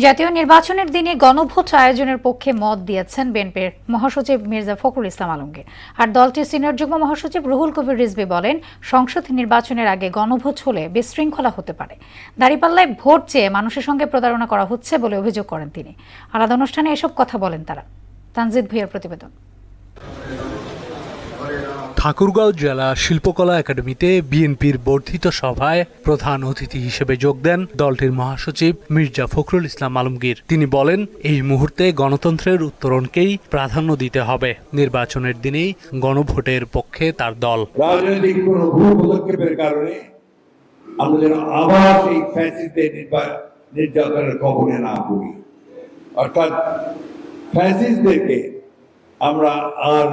জাতীয় নির্বাচনের দিনে গণভোট আয়োজনের পক্ষে মত দিয়েছেন বিএনপির মহাসচিব মির্জা ফখরুল ইসলাম আলমগীর। আর দলটির সিনিয়র যুগ্ম মহাসচিব রুহুল কবির রিজভী বলেন, সংসদ নির্বাচনের আগে গণভোট হলে বিশৃঙ্খলা হতে পারে। দাঁড়িপাল্লায় ভোট চেয়ে মানুষের সঙ্গে প্রতারণা করা হচ্ছে বলে অভিযোগ করেন তিনি। আলাদা অনুষ্ঠানে এসব কথা বলেন তারা। তানজিদ ভুঁইয়ার প্রতিবেদন। ঠাকুরগাঁও জেলা শিল্পকলা একাডেমিতে বিএনপির বর্ধিত সভায় প্রধান অতিথি হিসেবে যোগ দেন দলটির মহাসচিব মির্জা ফখরুল ইসলাম আলমগীর। তিনি বলেন, এই মুহূর্তে গণতন্ত্রের উত্তরণকেই প্রাধান্য দিতে হবে। নির্বাচনের দিনেই গণভোটের পক্ষে তার দল। রাজনৈতিক কোন ভুল পদক্ষেপের কারণে আমরা যেন আবার এই ফ্যাসিস্টদের নির্যাতনের কবলে না পড়ি, অর্থাৎ ফ্যাসিস্টদেরকে আমরা আর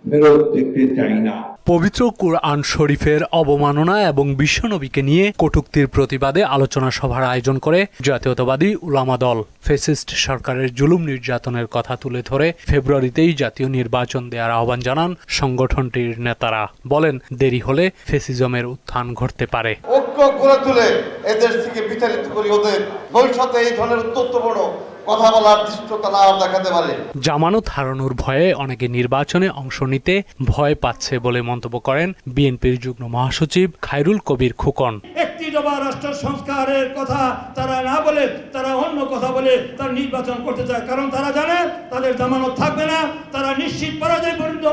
ফেরত দেখতে চাই না। পবিত্র কুরআন শরীফের অবমাননা এবং বিশ্বনবীকে নিয়ে কটূক্তির প্রতিবাদে আলোচনা সভার আয়োজন করে জাতীয়তাবাদী উলামা দল। ফ্যাসিস্ট সরকারের জুলুম নির্যাতনের কথা তুলে ধরে ফেব্রুয়ারিতেই জাতীয় নির্বাচন দেওয়ার আহ্বান জানান সংগঠনটির নেতারা। বলেন, দেরি হলে ফ্যাসিজমের উত্থান ঘটতে পারে। ঐক্য গড়ে তুলে এদেশ থেকে বিতাড়িত করি ওদের, ভবিষ্যতে এই ধরনের অত্যন্ত বড় কথা বলার দৃষ্টতা না দেখাতে পারে। জামানত হারানোর ভয়ে অনেকে নির্বাচনে অংশ নিতে ভয় পাচ্ছে বলে মন্তব্য করেন বিএনপির যুগ্ম মহাসচিব খায়রুল কবির খোকন। একটি দফা রাষ্ট্র সংস্কারের কথা তারা না বলে তারা অন্য কথা বলে তারা নির্বাচন করতে চায়, কারণ তারা জানে তাদের জামানত থাকবে না, তারা নিশ্চিত পরাজয় পরিণত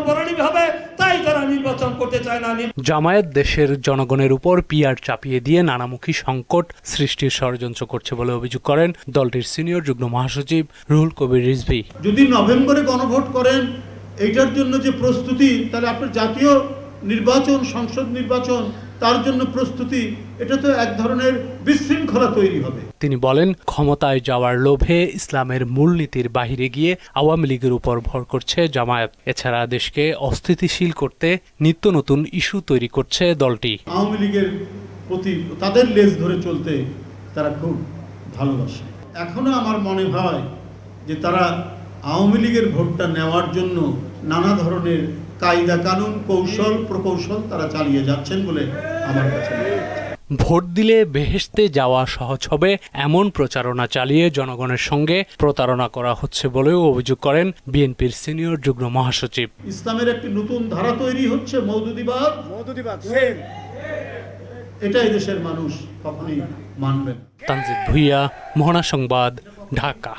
হবে, তাই তারা নির্বাচন করতে চায় না। জামায়াত দেশের জনগণের উপর পিআর চাপিয়ে দিয়ে নানামুখী সংকট সৃষ্টির ষড়যন্ত্র করছে বলে অভিযোগ করেন দলটির সিনিয়র যুগ্ম মহাসচিব রুহুল কবির রিজভী। যদি নভেম্বরে গণভোট করেন এইটার জন্য যে প্রস্তুতি, তাহলে আপনার জাতীয় নির্বাচন, সংসদ নির্বাচন, তার জন্য প্রস্তুতি, এটা তো এক ধরনের বিশৃঙ্খলা তৈরি হবে। তিনি বলেন, ক্ষমতায় যাওয়ার লোভে ইসলামের মূলনীতির বাহিরে গিয়ে আওয়ামী লীগের উপর ভর করছে জামায়াত। এছাড়া দেশকে অস্থিতিশীল করতে নিত্য নতুন ইস্যু তৈরি করছে দলটি। আওয়ামী লীগের প্রতি তাদের লেজ ধরে চলতে তারা খুব ভালোবাসে। এখনো আমার মনে হয় যে তারা আওয়ামী লীগের ভোটটা নেওয়ার জন্য নানা ধরনের কায়দা কানুন, কৌশল প্রকৌশল তারা চালিয়ে যাচ্ছেন বলে আমার কাছে মনে হয়। ভোট দিলে বেহেশতে যাওয়া সহজ হবে এমন প্রচারণা চালিয়ে জনগণের সঙ্গে প্রতারণা করা হচ্ছে বলেও অভিযোগ করেন বিএনপির সিনিয়র যুগ্ম মহাসচিব। ইসলামের একটি নতুন ধারা তৈরি হচ্ছে, মওদুদিবাদ। এটা এই দেশের মানুষ কখনোই মানবেন। তানজিদ ভুঁইয়া, মোহনা সংবাদ, ঢাকা।